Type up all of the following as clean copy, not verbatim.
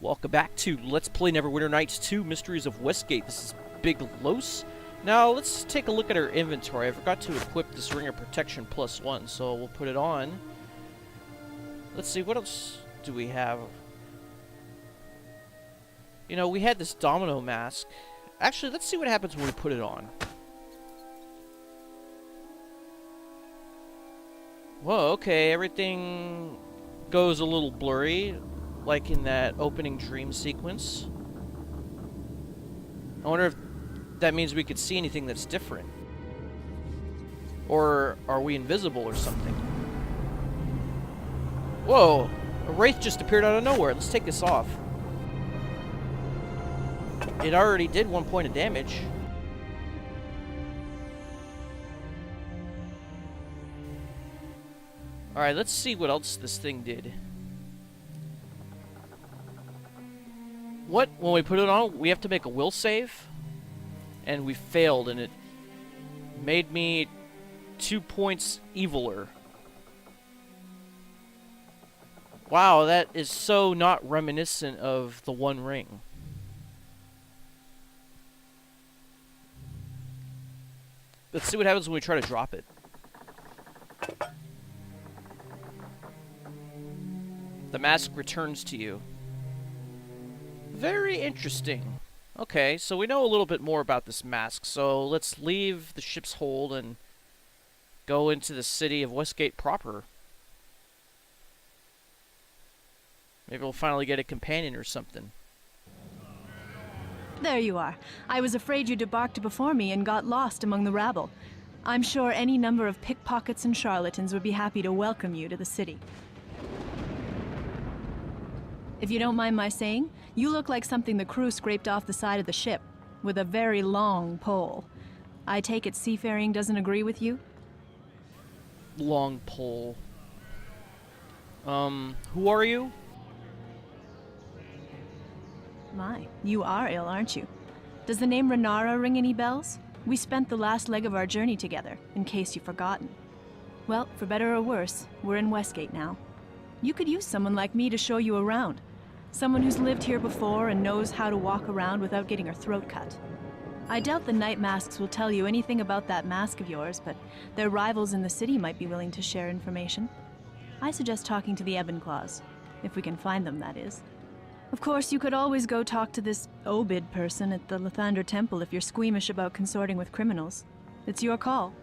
Welcome back to Let's Play Neverwinter Nights 2 Mysteries of Westgate. This is Big Los. Now, let's take a look at our inventory. I forgot to equip this Ring of Protection +1, so we'll put it on. Let's see, what else do we have? You know, we had this domino mask. Actually, let's see what happens when we put it on. Whoa, okay, everything goes a little blurry, like in that opening dream sequence. I wonder if that means we could see anything that's different. Or are we invisible or something? Whoa! A wraith just appeared out of nowhere. Let's take this off. It already did 1 point of damage. Alright, let's see what else this thing did. What? When we put it on, we have to make a will save? And we failed, and it made me 2 points eviler. Wow, that is so not reminiscent of the One Ring. Let's see what happens when we try to drop it. The mask returns to you. Very interesting. Okay, so we know a little bit more about this mask, so let's leave the ship's hold and go into the city of Westgate proper. Maybe we'll finally get a companion or something. There you are. I was afraid you debarked before me and got lost among the rabble. I'm sure any number of pickpockets and charlatans would be happy to welcome you to the city. If you don't mind my saying, you look like something the crew scraped off the side of the ship, with a very long pole. I take it seafaring doesn't agree with you? Long pole. Who are you? My, you are ill, aren't you? Does the name Renara ring any bells? We spent the last leg of our journey together, in case you've forgotten. Well, for better or worse, we're in Westgate now. You could use someone like me to show you around. Someone who's lived here before and knows how to walk around without getting her throat cut. I doubt the night masks will tell you anything about that mask of yours, but their rivals in the city might be willing to share information. I suggest talking to the Ebon Claws, if we can find them, that is. Of course, you could always go talk to this Obid person at the Lathander Temple if you're squeamish about consorting with criminals. It's your call.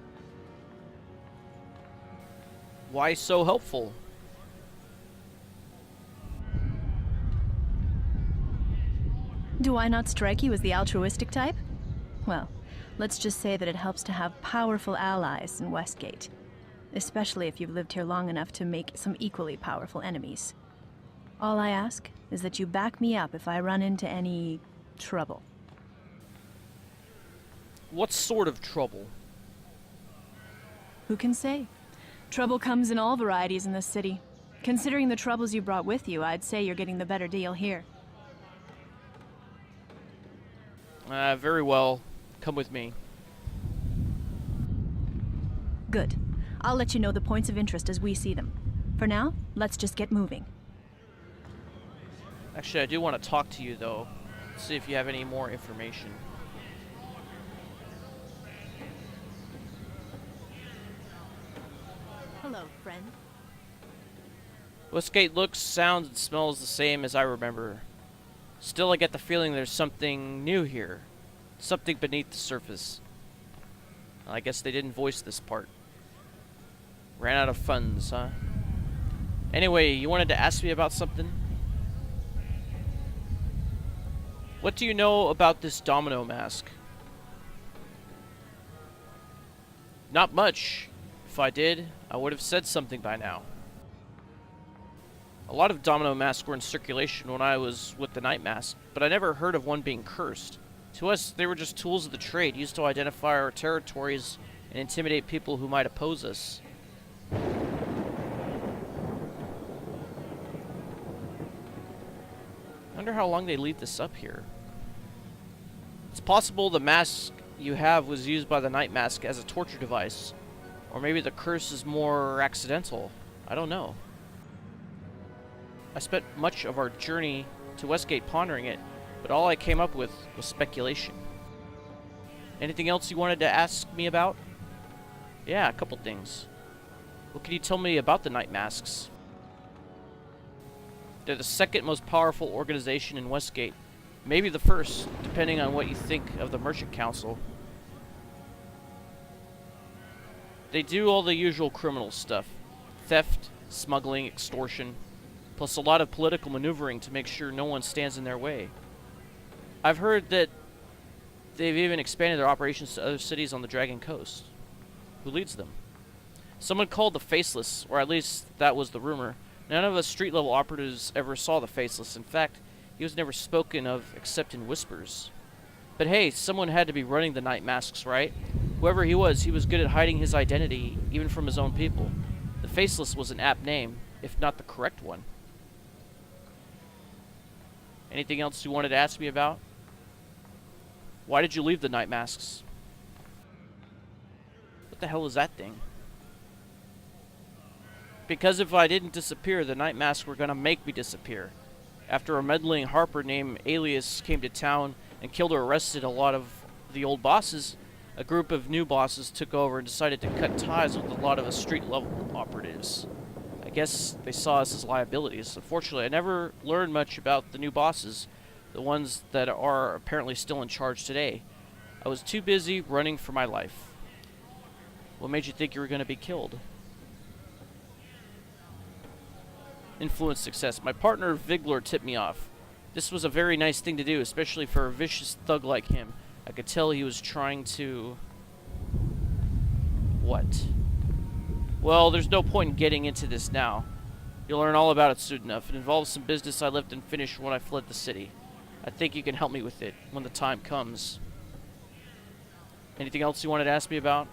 Why so helpful? Do I not strike you as the altruistic type? Well, let's just say that it helps to have powerful allies in Westgate. Especially if you've lived here long enough to make some equally powerful enemies. All I ask is that you back me up if I run into any trouble. What sort of trouble? Who can say? Trouble comes in all varieties in this city. Considering the troubles you brought with you, I'd say you're getting the better deal here. Very well. Come with me. Good. I'll let you know the points of interest as we see them. For now, let's just get moving. Actually, I do want to talk to you, though. See if you have any more information. Hello, friend. Westgate looks, sounds, and smells the same as I remember. Still, I get the feeling there's something new here. Something beneath the surface. I guess they didn't voice this part. Ran out of funds, huh? Anyway, you wanted to ask me about something? What do you know about this domino mask? Not much. If I did, I would have said something by now. A lot of domino masks were in circulation when I was with the Night Mask, but I never heard of one being cursed. To us, they were just tools of the trade, used to identify our territories and intimidate people who might oppose us. I wonder how long they leave this up here. It's possible the mask you have was used by the Night Mask as a torture device. Or maybe the curse is more accidental. I don't know. I spent much of our journey to Westgate pondering it, but all I came up with was speculation. Anything else you wanted to ask me about? Yeah, a couple things. What can you tell me about the Night Masks? They're the second most powerful organization in Westgate. Maybe the first, depending on what you think of the Merchant Council. They do all the usual criminal stuff. Theft, smuggling, extortion, plus a lot of political maneuvering to make sure no one stands in their way. I've heard that they've even expanded their operations to other cities on the Dragon Coast. Who leads them? Someone called the Faceless, or at least that was the rumor. None of us street-level operatives ever saw the Faceless. In fact, he was never spoken of except in whispers. But hey, someone had to be running the Night Masks, right? Whoever he was good at hiding his identity, even from his own people. The Faceless was an apt name, if not the correct one. Anything else you wanted to ask me about? Why did you leave the Night Masks? What the hell is that thing? Because if I didn't disappear, the Night Masks were gonna make me disappear. After a meddling harper named Alias came to town and killed or arrested a lot of the old bosses, a group of new bosses took over and decided to cut ties with a lot of us street-level operatives. I guess they saw us as liabilities. Unfortunately, I never learned much about the new bosses, the ones that are apparently still in charge today. I was too busy running for my life. What made you think you were going to be killed? Influence success. My partner Vigler tipped me off. This was a very nice thing to do, especially for a vicious thug like him. I could tell he was trying to... What? Well, there's no point in getting into this now. You'll learn all about it soon enough. It involves some business I left unfinished when I fled the city. I think you can help me with it when the time comes. Anything else you wanted to ask me about?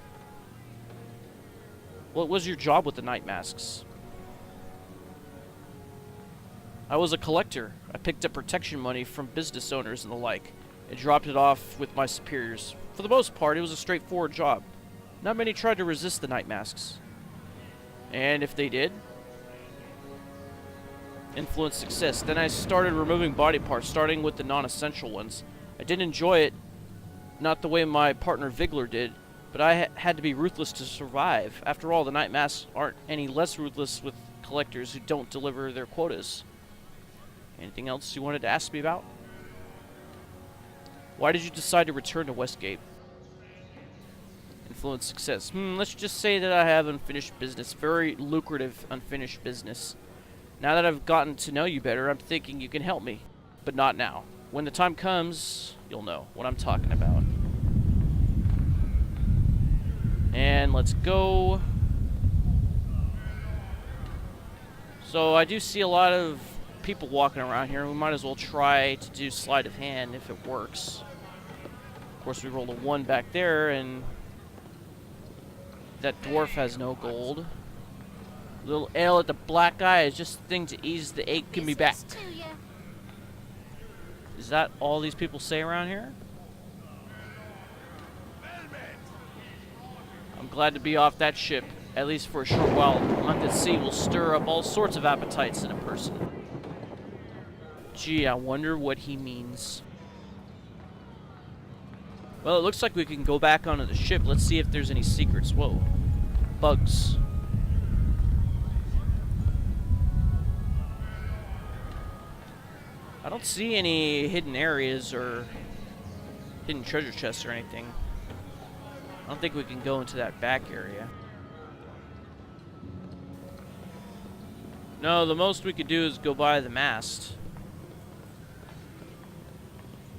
What was your job with the Night Masks? I was a collector. I picked up protection money from business owners and the like, and dropped it off with my superiors. For the most part, it was a straightforward job. Not many tried to resist the Night Masks. And if they did, influence success. Then I started removing body parts, starting with the non-essential ones. I didn't enjoy it, not the way my partner Vigler did, but I had to be ruthless to survive. After all, the Night Masks aren't any less ruthless with collectors who don't deliver their quotas. Anything else you wanted to ask me about? Why did you decide to return to Westgate? Influence success. Let's just say that I have unfinished business. Very lucrative unfinished business. Now that I've gotten to know you better, I'm thinking you can help me. But not now. When the time comes, you'll know what I'm talking about. And let's go. So I do see a lot of people walking around here. We might as well try to do sleight of hand if it works. Of course, we rolled a 1 back there, and that dwarf has no gold. Little ale at the black eye is just a thing to ease the ache. Give me back. Is that all these people say around here? I'm glad to be off that ship, at least for a short while. A month at sea will stir up all sorts of appetites in a person. Gee, I wonder what he means. Well, it looks like we can go back onto the ship. Let's see if there's any secrets. Whoa. Bugs. I don't see any hidden areas or hidden treasure chests or anything. I don't think we can go into that back area. No, the most we could do is go by the mast.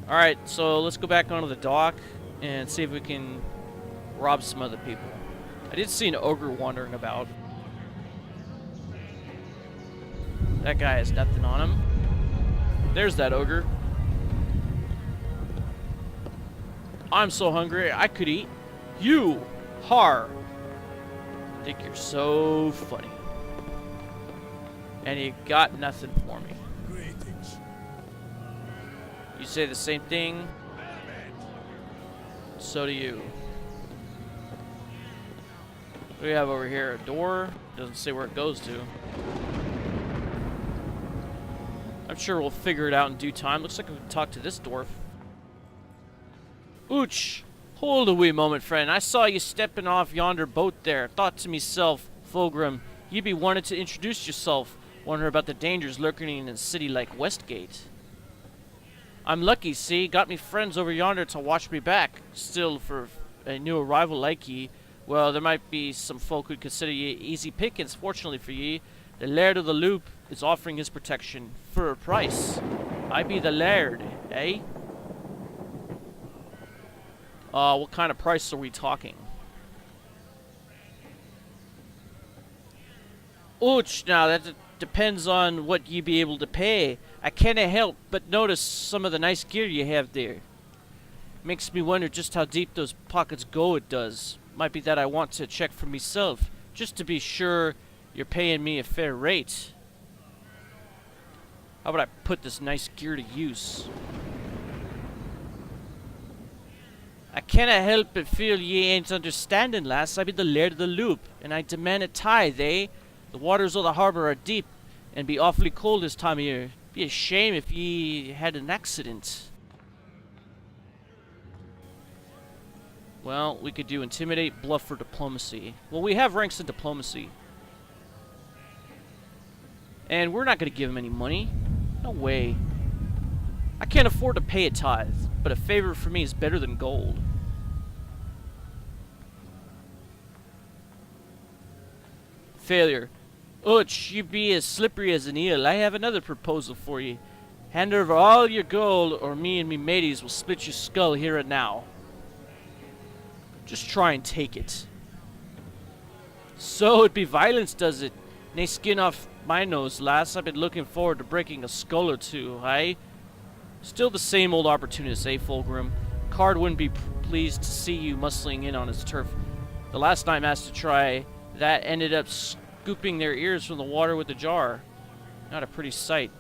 Alright, so let's go back onto the dock and see if we can rob some other people. I did see an ogre wandering about. That guy has nothing on him. There's that ogre. I'm so hungry, I could eat you. Har. I think you're so funny. And you got nothing for me. Greetings. You say the same thing. So do you. What do we have over here? A door? Doesn't say where it goes to. I'm sure we'll figure it out in due time. Looks like we can talk to this dwarf. Ooch! Hold a wee moment, friend. I saw you stepping off yonder boat there. Thought to myself, Fulgrim, you be wanted to introduce yourself. Wonder about the dangers lurking in a city like Westgate. I'm lucky, see? Got me friends over yonder to watch me back. Still, for a new arrival like ye, well, there might be some folk who'd consider ye easy pickings. Fortunately for ye, the Laird of the Loop is offering his protection for a price. I be the Laird, eh? What kind of price are we talking? Ouch, now that depends on what ye be able to pay. I can't help but notice some of the nice gear you have there. Makes me wonder just how deep those pockets go, it does. Might be that I want to check for myself, just to be sure you're paying me a fair rate. How about I put this nice gear to use? I canna help but feel ye ain't understanding, lass. I be the Laird of the Loop, and I demand a tithe, eh? The waters of the harbor are deep, and be awfully cold this time of year. Be a shame if ye had an accident. Well, we could do intimidate, bluff, or diplomacy. Well, we have ranks in diplomacy. And we're not gonna give him any money. No way. I can't afford to pay a tithe, but a favor for me is better than gold. Failure. Ouch, you be as slippery as an eel. I have another proposal for ye. Hand over all your gold, or me and me mateys will split your skull here and now. Just try and take it. So it be violence, does it? Nay, skin off my nose, lass. I've been looking forward to breaking a skull or two, aye? Still the same old opportunist, eh, Fulgrim? Card wouldn't be pleased to see you muscling in on his turf. The last night master try that ended up scooping their ears from the water with a jar. Not a pretty sight.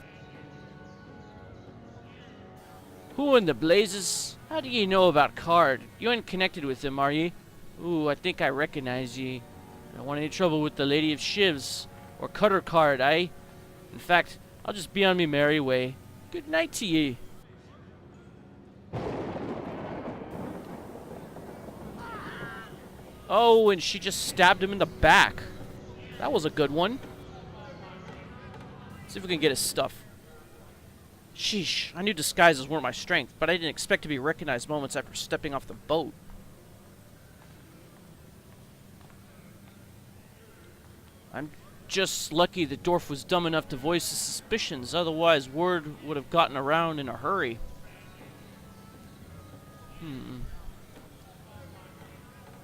Who in the blazes? How do ye know about Card? You ain't connected with him, are ye? Ooh, I think I recognize ye. I don't want any trouble with the Lady of Shivs. Or Cutter Card, eh? In fact, I'll just be on me merry way. Good night to ye. Oh, and she just stabbed him in the back. That was a good one. See if we can get his stuff. Sheesh, I knew disguises weren't my strength, but I didn't expect to be recognized moments after stepping off the boat. I'm just lucky the dwarf was dumb enough to voice his suspicions, otherwise word would have gotten around in a hurry.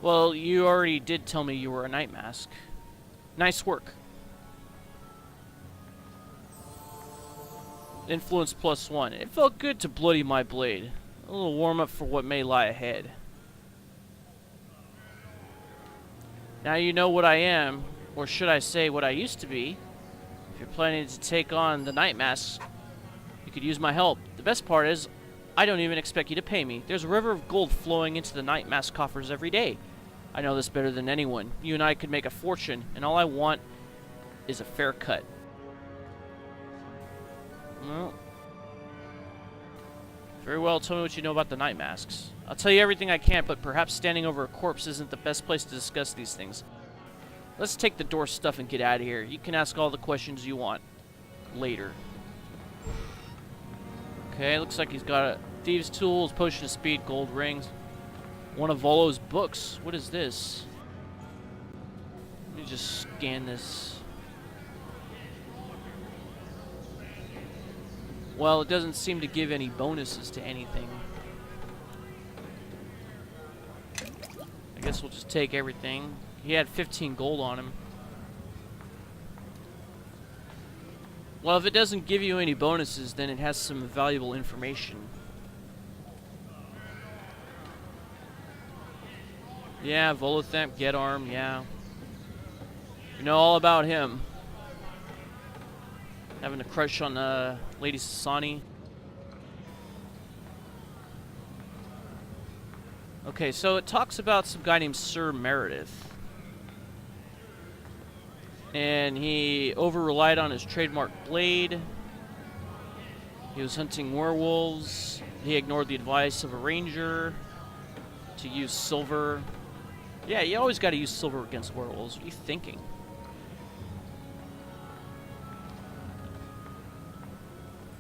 Well, you already did tell me you were a night mask. Nice work. Influence +1. It felt good to bloody my blade. A little warm-up for what may lie ahead. Now you know what I am, or should I say what I used to be. If you're planning to take on the night masks, you could use my help. The best part is, I don't even expect you to pay me. There's a river of gold flowing into the night mask coffers every day. I know this better than anyone. You and I could make a fortune, and all I want is a fair cut. Well, very well, tell me what you know about the night masks. I'll tell you everything I can, but perhaps standing over a corpse isn't the best place to discuss these things. Let's take the door stuff and get out of here. You can ask all the questions you want later. Okay, looks like he's got a thieves' tools, potion of speed, gold rings. One of Volo's books. What is this? Let me just scan this. Well, it doesn't seem to give any bonuses to anything. I guess we'll just take everything. He had 15 gold on him. Well, if it doesn't give you any bonuses, then it has some valuable information. Yeah, Volothamp, get armed, yeah. You know all about him. Having a crush on Lady Sasani. Okay, so it talks about some guy named Sir Meredith. And he over-relied on his trademark blade. He was hunting werewolves. He ignored the advice of a ranger to use silver. Yeah, you always got to use silver against werewolves. What are you thinking?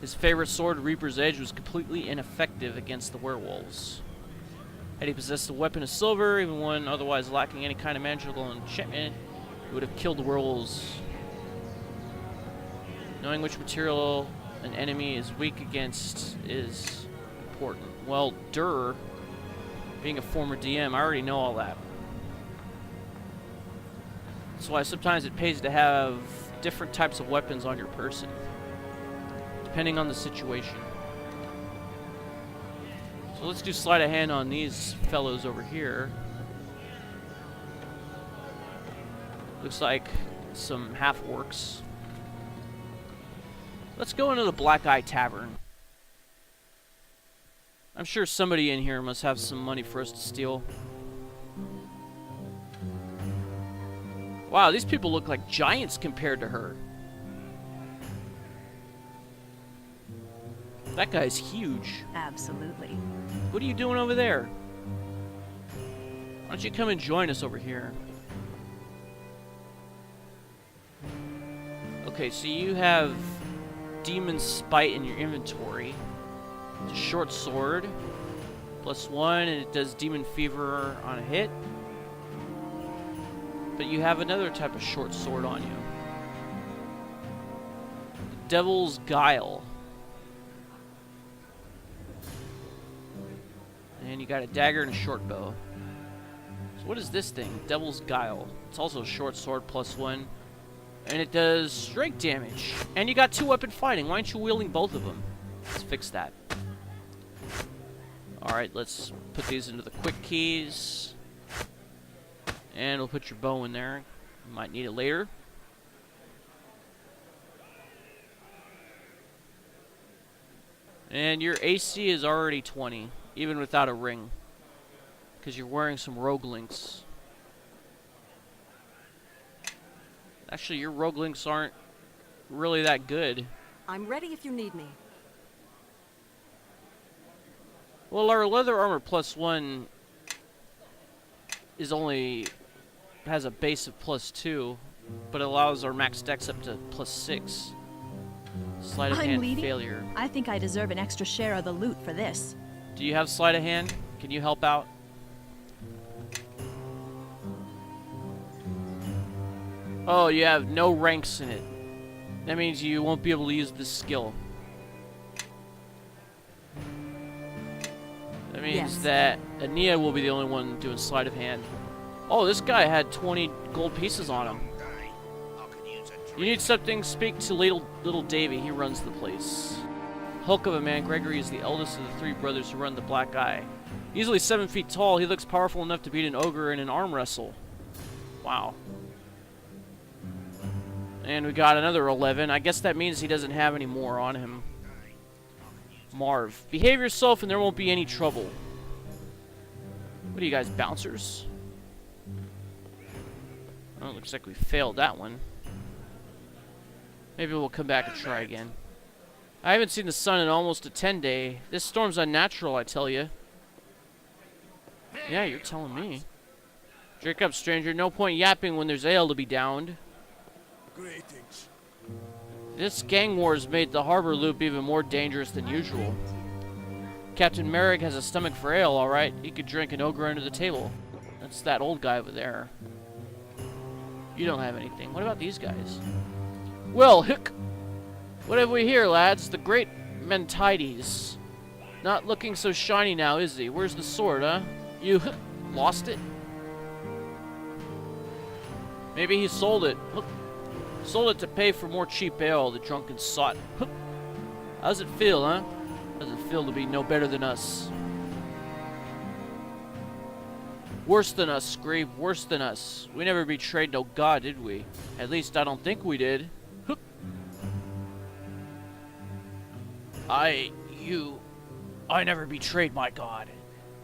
His favorite sword, Reaper's Edge, was completely ineffective against the werewolves. Had he possessed a weapon of silver, even one otherwise lacking any kind of magical enchantment, he would have killed the werewolves. Knowing which material an enemy is weak against is important. Well, being a former DM, I already know all that. That's why sometimes it pays to have different types of weapons on your person, depending on the situation. So let's do sleight of hand on these fellows over here. Looks like some half-orcs. Let's go into the Black Eye Tavern. I'm sure somebody in here must have some money for us to steal. Wow, these people look like giants compared to her. That guy's huge. Absolutely. What are you doing over there? Why don't you come and join us over here? Okay, so you have Demon Spite in your inventory. It's a short sword. +1, and it does Demon Fever on a hit. But you have another type of short sword on you. The Devil's Guile. And you got a dagger and a short bow. So what is this thing? Devil's Guile. It's also a short sword +1. And it does strength damage. And you got 2-weapon fighting. Why aren't you wielding both of them? Let's fix that. Alright, let's put these into the quick keys. And we'll put your bow in there. You might need it later. And your AC is already 20, even without a ring. Because you're wearing some rogue links. Actually, your rogue links aren't really that good. I'm ready if you need me. Well, our leather armor +1 is has a base of +2, but allows our max dex up to +6. Sleight of hand failure. I think I deserve an extra share of the loot for this. Do you have sleight of hand? Can you help out? Oh, you have no ranks in it. That means you won't be able to use this skill. That means that Ania will be the only one doing sleight of hand. Oh, this guy had 20 gold pieces on him. You need something? Speak to little Davy. He runs the place. Hulk of a man, Gregory is the eldest of the 3 brothers who run the Black Eye. Easily 7 feet tall, he looks powerful enough to beat an ogre in an arm wrestle. Wow. And we got another 11. I guess that means he doesn't have any more on him. Marv. Behave yourself and there won't be any trouble. What are you guys, bouncers? Oh, looks like we failed that one. Maybe we'll come back and try again. I haven't seen the sun in almost a 10-day. This storm's unnatural, I tell you. Yeah, you're telling me. Drink up, stranger. No point yapping when there's ale to be downed. Greetings. This gang war's made the harbor loop even more dangerous than usual. Captain Merrig has a stomach for ale, alright. He could drink an ogre under the table. That's that old guy over there. You don't have anything. What about these guys? Well, hick! What have we here, lads? The great Mantides. Not looking so shiny now, is he? Where's the sword, huh? You lost it? Maybe he sold it. Look. Sold it to pay for more cheap ale, the drunken sot. How's it feel, huh? How's it feel to be no better than us? Worse than us, Screeve, worse than us. We never betrayed no god, did we? At least I don't think we did. I never betrayed my god.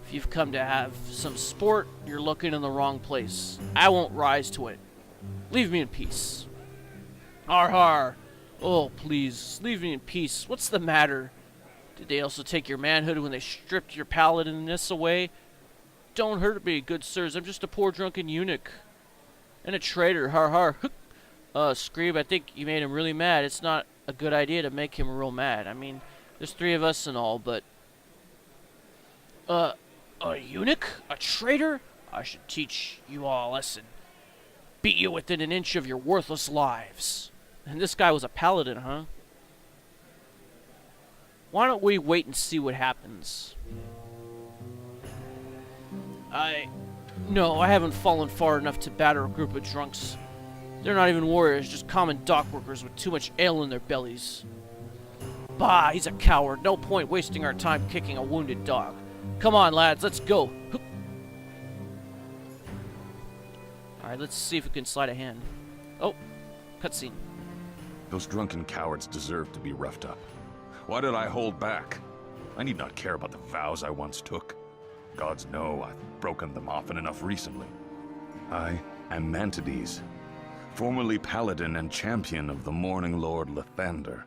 If you've come to have some sport, you're looking in the wrong place. I won't rise to it. Leave me in peace. Har har. Oh, please, leave me in peace. What's the matter? Did they also take your manhood when they stripped your paladinness away? Don't hurt me, good sirs. I'm just a poor drunken eunuch. And a traitor, har har. Scream, I think you made him really mad. It's not a good idea to make him real mad. I mean, there's 3 of us and all, but... A eunuch? A traitor? I should teach you all a lesson. Beat you within an inch of your worthless lives. And this guy was a paladin, huh? Why don't we wait and see what happens? No, I haven't fallen far enough to batter a group of drunks. They're not even warriors, just common dock workers with too much ale in their bellies. Bah, he's a coward. No point wasting our time kicking a wounded dog. Come on, lads, let's go. Alright, let's see if we can slide a hand. Oh, cutscene. Those drunken cowards deserve to be roughed up. Why did I hold back? I need not care about the vows I once took. Gods know I've broken them often enough recently. I am Mantides, formerly paladin and champion of the Morning Lord Lathander.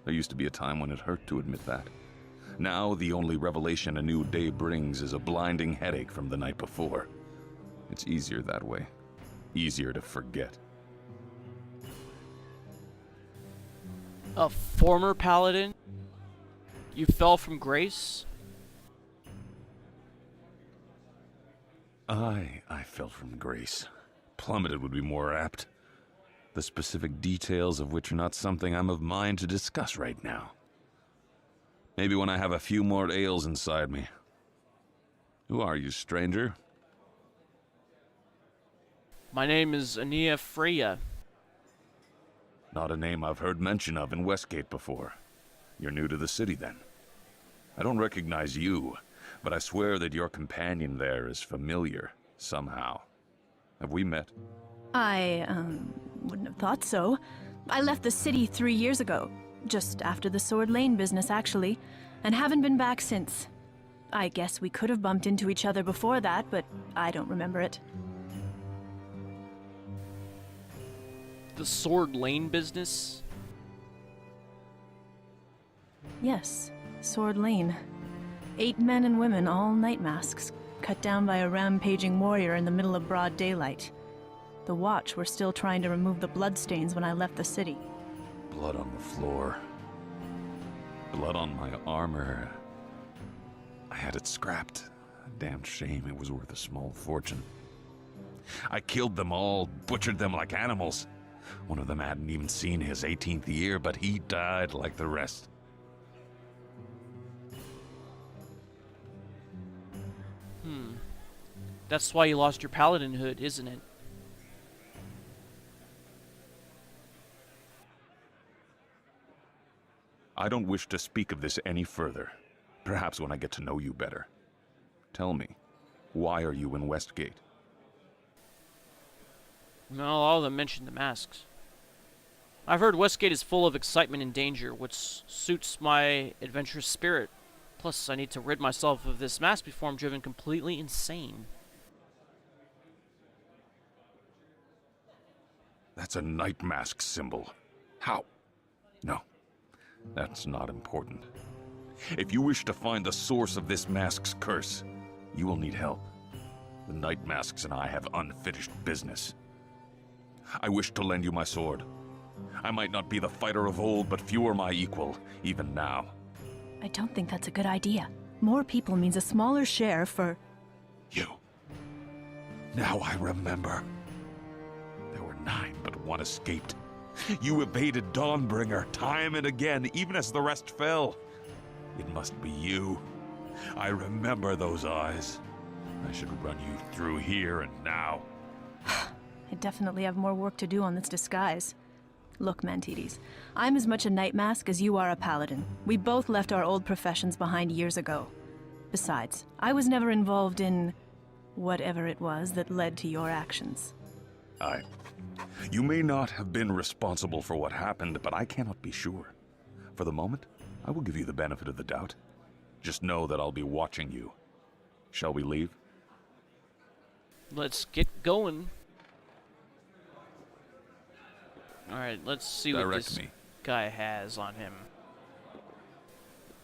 There used to be a time when it hurt to admit that. Now the only revelation a new day brings is a blinding headache from the night before. It's easier that way. Easier to forget. A former paladin? You fell from grace? I fell from grace. Plummeted would be more apt. The specific details of which are not something I'm of mind to discuss right now. Maybe when I have a few more ales inside me. Who are you, stranger? My name is Ania Freya. Not a name I've heard mention of in Westgate before. You're new to the city, then. I don't recognize you, but I swear that your companion there is familiar, somehow. Have we met? I, wouldn't have thought so. I left the city 3 years ago. Just after the Sword Lane business, actually. And haven't been back since. I guess we could have bumped into each other before that, but I don't remember it. The Sword Lane business? Yes, Sword Lane. 8 men and women, all night masks, cut down by a rampaging warrior in the middle of broad daylight. The Watch were still trying to remove the bloodstains when I left the city. Blood on the floor. Blood on my armor. I had it scrapped. A damned shame, it was worth a small fortune. I killed them all, butchered them like animals. One of them hadn't even seen his 18th year, but he died like the rest. That's why you lost your paladinhood, isn't it? I don't wish to speak of this any further. Perhaps when I get to know you better. Tell me, why are you in Westgate? No, all of them mentioned the masks. I've heard Westgate is full of excitement and danger, which suits my adventurous spirit. Plus, I need to rid myself of this mask before I'm driven completely insane. That's a night mask symbol. How? No, that's not important. If you wish to find the source of this mask's curse, you will need help. The night masks and I have unfinished business. I wish to lend you my sword. I might not be the fighter of old, but few are my equal, even now. I don't think that's a good idea. More people means a smaller share for... You. Now I remember. There were 9, but 1 escaped. You evaded Dawnbringer time and again, even as the rest fell. It must be you. I remember those eyes. I should run you through here and now. I definitely have more work to do on this disguise. Look, Mantides, I'm as much a night mask as you are a paladin. We both left our old professions behind years ago. Besides, I was never involved in... whatever it was that led to your actions. You may not have been responsible for what happened, but I cannot be sure. For the moment, I will give you the benefit of the doubt. Just know that I'll be watching you. Shall we leave? Let's get going. Alright, let's see what this guy has on him.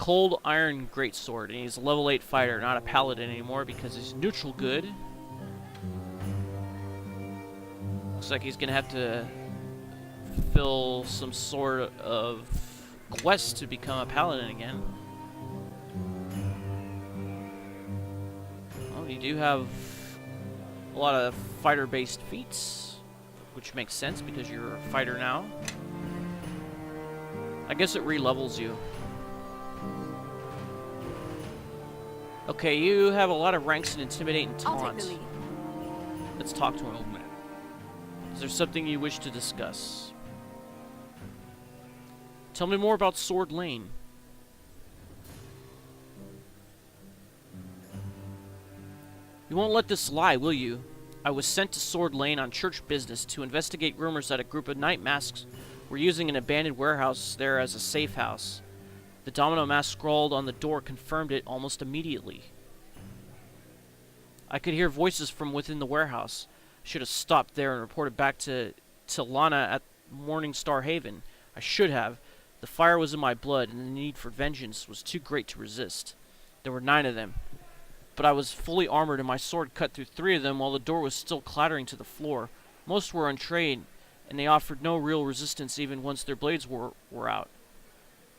cold iron greatsword, and he's a level 8 fighter, not a paladin anymore because he's neutral good. Looks like he's gonna have to fulfill some sort of quest to become a paladin again. Well, you do have a lot of fighter-based feats, which makes sense because you're a fighter now. I guess it re-levels you. Okay, you have a lot of ranks in Intimidate and I'll Taunt. take the lead. Let's talk to him. Is there something you wish to discuss? Tell me more about Sword Lane. You won't let this lie, will you? I was sent to Sword Lane on church business to investigate rumors that a group of night masks were using an abandoned warehouse there as a safe house. The domino mask scrawled on the door confirmed it almost immediately. I could hear voices from within the warehouse. Should have stopped there and reported back to Lana at Morningstar Haven. I should have. The fire was in my blood, and the need for vengeance was too great to resist. There were 9 of them, but I was fully armored, and my sword cut through 3 of them while the door was still clattering to the floor. Most were untrained, and they offered no real resistance even once their blades were out.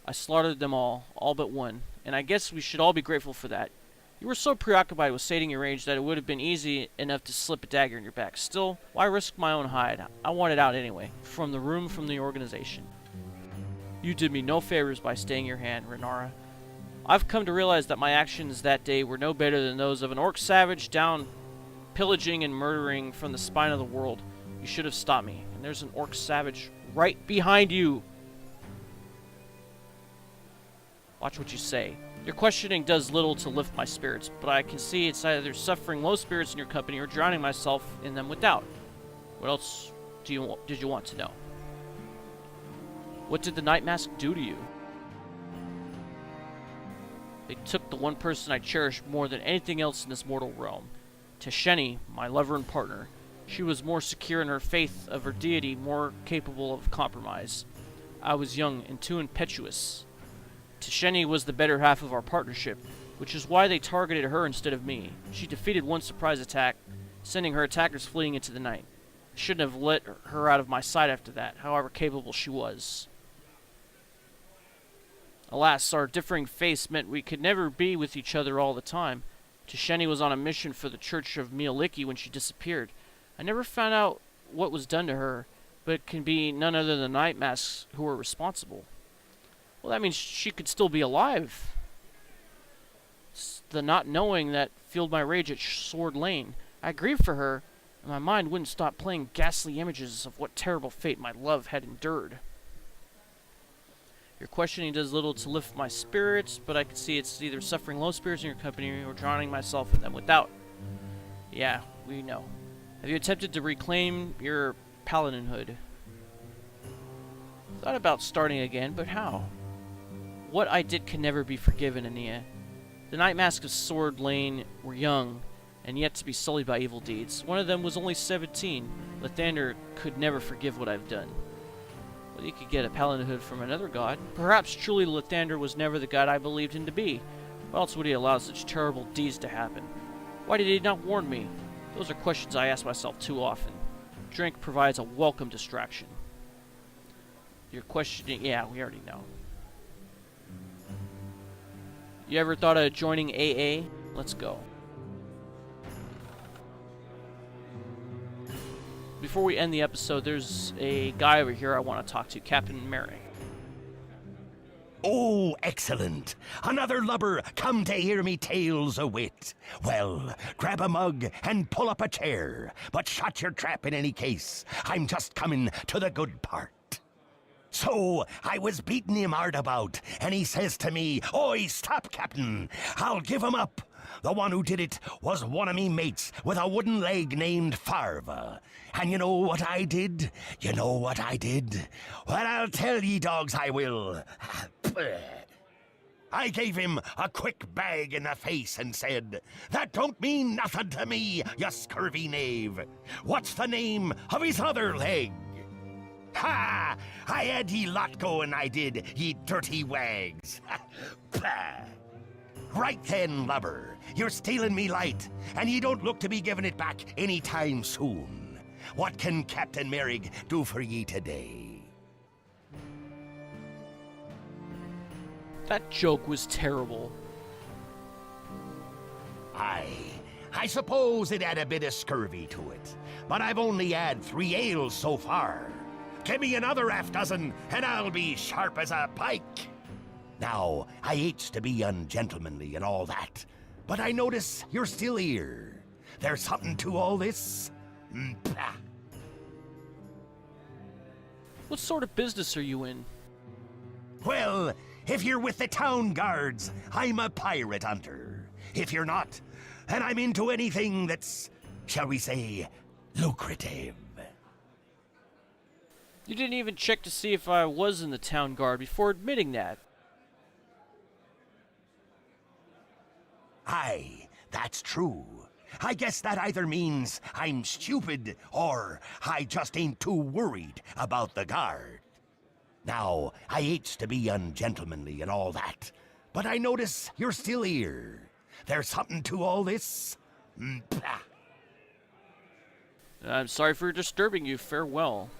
I slaughtered them all but 1, and I guess we should all be grateful for that. You were so preoccupied with stating your range that it would have been easy enough to slip a dagger in your back. Still, why risk my own hide? I want it out anyway. From the room from the organization. You did me no favors by staying your hand, Renara. I've come to realize that my actions that day were no better than those of an orc savage down pillaging and murdering from the spine of the world. You should have stopped me. And there's an orc savage right behind you. Watch what you say. Your questioning does little to lift my spirits, but I can see it's either suffering low spirits in your company or drowning myself in them without. What else did you want to know? What did the Night Mask do to you? They took the one person I cherished more than anything else in this mortal realm. Tasheni, my lover and partner. She was more secure in her faith of her deity, more capable of compromise. I was young and too impetuous. Tasheni was the better half of our partnership, which is why they targeted her instead of me. She defeated one surprise attack, sending her attackers fleeing into the night. I shouldn't have let her out of my sight after that, however capable she was. Alas, our differing faiths meant we could never be with each other all the time. Tasheni was on a mission for the Church of Mieliki when she disappeared. I never found out what was done to her, but it can be none other than the Night Masks who were responsible. Well, that means she could still be alive. It's the not knowing that fueled my rage at Sword Lane. I grieved for her, and my mind wouldn't stop playing ghastly images of what terrible fate my love had endured. Your questioning does little to lift my spirits, but I can see it's either suffering low spirits in your company or drowning myself in them without. Yeah, we know. Have you attempted to reclaim your paladinhood? Thought about starting again, but how? What I did can never be forgiven, Ania. The Night Mask of Sword Lane were young, and yet to be sullied by evil deeds. One of them was only 17. Lathander could never forgive what I've done. Well, you could get a paladinhood from another god. Perhaps truly Lathander was never the god I believed him to be. Why else would he allow such terrible deeds to happen? Why did he not warn me? Those are questions I ask myself too often. Drink provides a welcome distraction. Your questioning, yeah, we already know. You ever thought of joining AA? Let's go. Before we end the episode, there's a guy over here I want to talk to, Captain Merrig. Oh, excellent. Another lubber come to hear me tales o' wit. Well, grab a mug and pull up a chair. But shut your trap in any case. I'm just coming to the good part. So, I was beating him hard about, and he says to me, "Oi, stop, Captain. I'll give him up. The one who did it was one of me mates with a wooden leg named Farva. And you know what I did? Well, I'll tell ye dogs I will. I gave him a quick bag in the face and said, "That don't mean nothing to me, you scurvy knave. What's the name of his other leg?" Ha! I had ye lot going, I did, ye dirty wags. Pah. Right then, lubber. You're stealing me light, and ye don't look to be giving it back any time soon. What can Captain Merrig do for ye today? That joke was terrible. I suppose it had a bit of scurvy to it, but I've only had 3 ales so far. Give me another half dozen, and I'll be sharp as a pike. Now, I hates to be ungentlemanly and all that, but I notice you're still here. There's something to all this? Pah. What sort of business are you in? Well, if you're with the town guards, I'm a pirate hunter. If you're not, then I'm into anything that's, shall we say, lucrative. You didn't even check to see if I was in the town guard before admitting that. Aye, that's true. I guess that either means I'm stupid or I just ain't too worried about the guard. Now, I hates to be ungentlemanly and all that, but I notice you're still here. There's something to all this? Pah. I'm sorry for disturbing you. Farewell.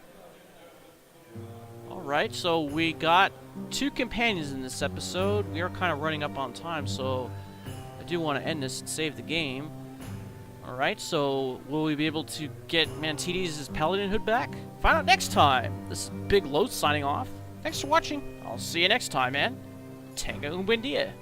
Alright, so we got 2 companions in this episode. We are kind of running up on time, so I do want to end this and save the game. Alright, so will we be able to get Mantides' paladin hood back? Find out next time! This is Big Load signing off. Thanks for watching. I'll see you next time, man. Tango and Windia.